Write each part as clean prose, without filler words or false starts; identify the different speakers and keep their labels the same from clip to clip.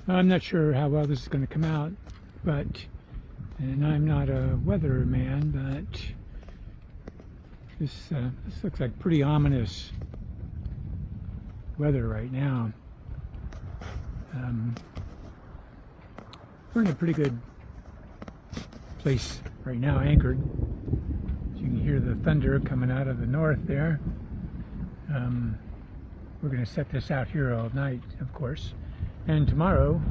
Speaker 1: I'm not sure how well this is going to come out, but, and I'm not a weatherman, but this looks like pretty ominous weather right now. We're in a pretty good place right now, anchored. You can hear the thunder coming out of the north there. We're going to set this out here all night, of course. And tomorrow,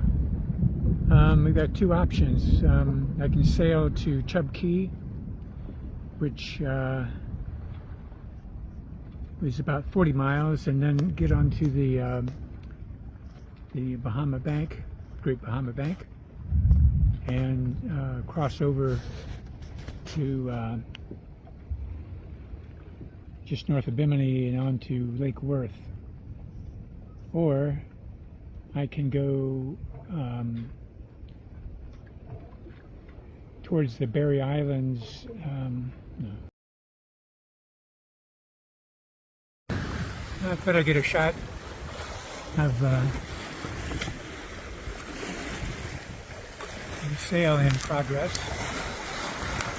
Speaker 1: we've got two options. I can sail to Chub Key, which is about 40 miles, and then get onto the Bahama Bank, Great Bahama Bank, and cross over to just north of Bimini and onto Lake Worth. Or I can go towards the Berry Islands. No. I thought I'd get a shot of the sail in progress.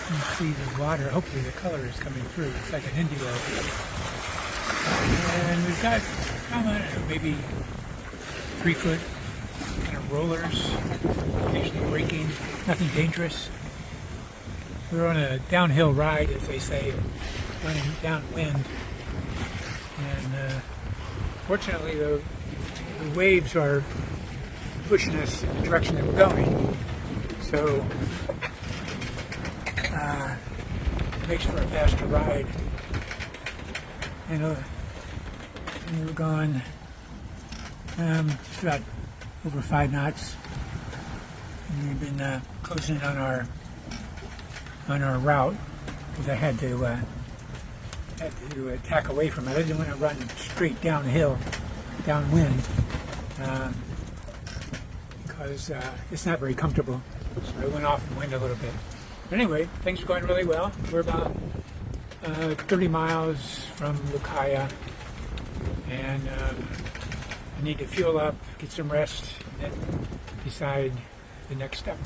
Speaker 1: You can see the water. Hopefully the color is coming through. It's like an indigo. And we've got, I don't know, maybe 3-foot kind of rollers, occasionally breaking, nothing dangerous. We're on a downhill ride, as they say, running downwind. And fortunately, the waves are pushing us in the direction that we're going. So it makes for a faster ride. And we're going just about over 5 knots. And we've been closing in on our route because I had to tack away from it. I didn't want to run straight downhill, downwind, because it's not very comfortable. So I went off the wind a little bit. But anyway, things are going really well. We're about 30 miles from Lucaya, and I need to fuel up, get some rest, and then decide the next step.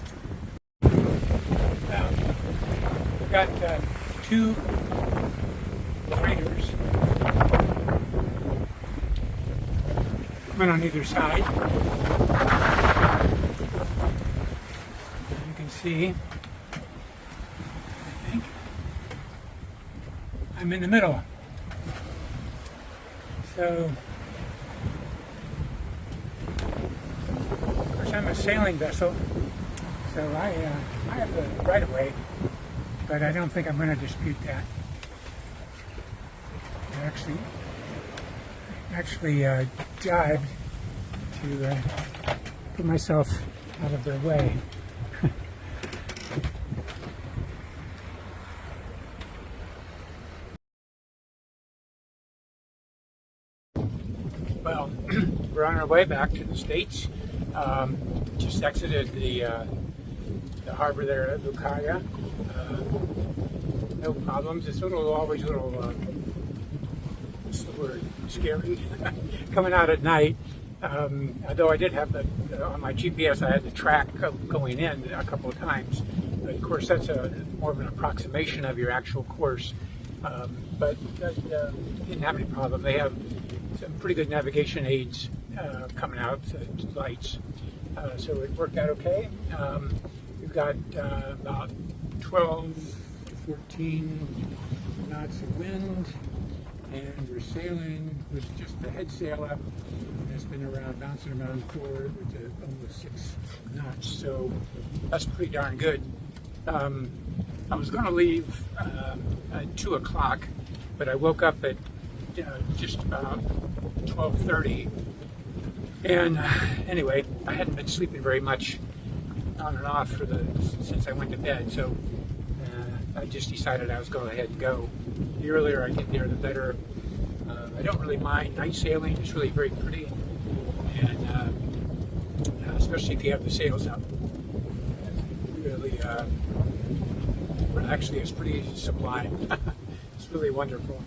Speaker 1: We've got 2 freighters coming on either side. You can see, I think, I'm in the middle. So, of course, I'm a sailing vessel, so I have the right of way, but I don't think I'm going to dispute that. I actually jibed to put myself out of their way. Well, we're on our way back to the States. Just exited the harbor there at Lucaya. No problems. It's always a little, what's the word, scary coming out at night. Although I did have on my GPS, I had the track going in a couple of times. But of course, that's more of an approximation of your actual course. But didn't have any problem. They have some pretty good navigation aids coming out, lights. So it worked out okay. We've got about 12 to 14 knots of wind, and we're sailing with just the head sail up. It's been bouncing around 4 to almost 6 knots, so that's pretty darn good. I was going to leave at 2 o'clock, but I woke up at just about 12:30, and anyway, I hadn't been sleeping very much on and off since I went to bed, so I just decided I was going to go ahead and go. The earlier I get there, the better. I don't really mind night sailing. It's really very pretty, and especially if you have the sails up. Really, actually, it's pretty sublime. It's really wonderful.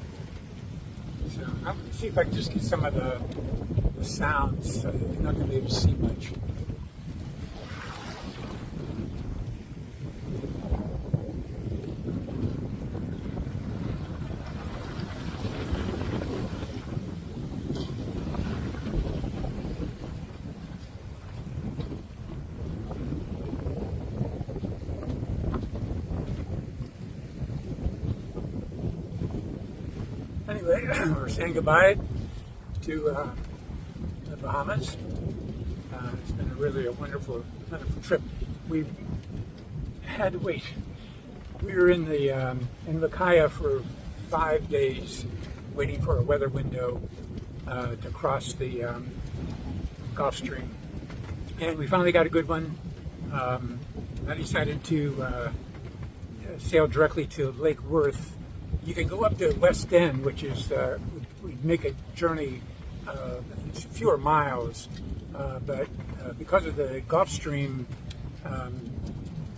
Speaker 1: So I'll see if I can just get some of the sounds. You're not going to be able to see much. anyway, we're saying goodbye to the Bahamas. It's been really a wonderful trip. We had to wait. We were in Lucaya for 5 days, waiting for a weather window to cross the Gulf Stream, and we finally got a good one. I decided to sail directly to Lake Worth. You can go up to West End, which is would make a journey fewer miles, but because of the Gulf Stream,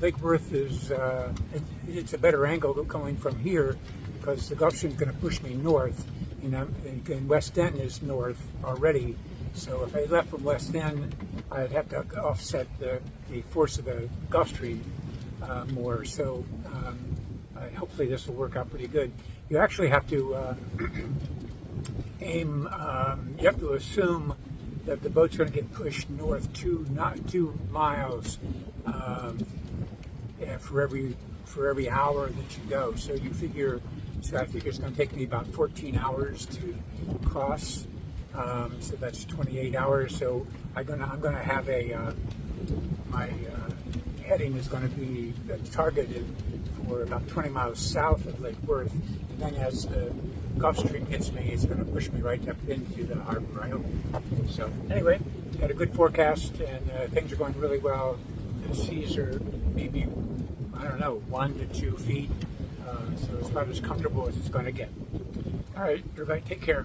Speaker 1: Lake Worth is it's a better angle going from here because the Gulf Stream is going to push me north, and West End is north already. So if I left from West End, I'd have to offset the force of the Gulf Stream more. So hopefully this will work out pretty good. You actually have to aim. You have to assume that the boat's going to get pushed north not 2 miles for every hour that you go. So you figure. So I figure it's going to take me about 14 hours to cross. So that's 28 hours. So I'm gonna have my heading is going to be targeted for about 20 miles south of Lake Worth, and then as the Gulf Stream hits me, it's going to push me right up into the harbor, I hope. So anyway, got a good forecast, and things are going really well. The seas are maybe, I don't know, 1 to 2 feet, so it's about as comfortable as it's going to get. All right, everybody, take care.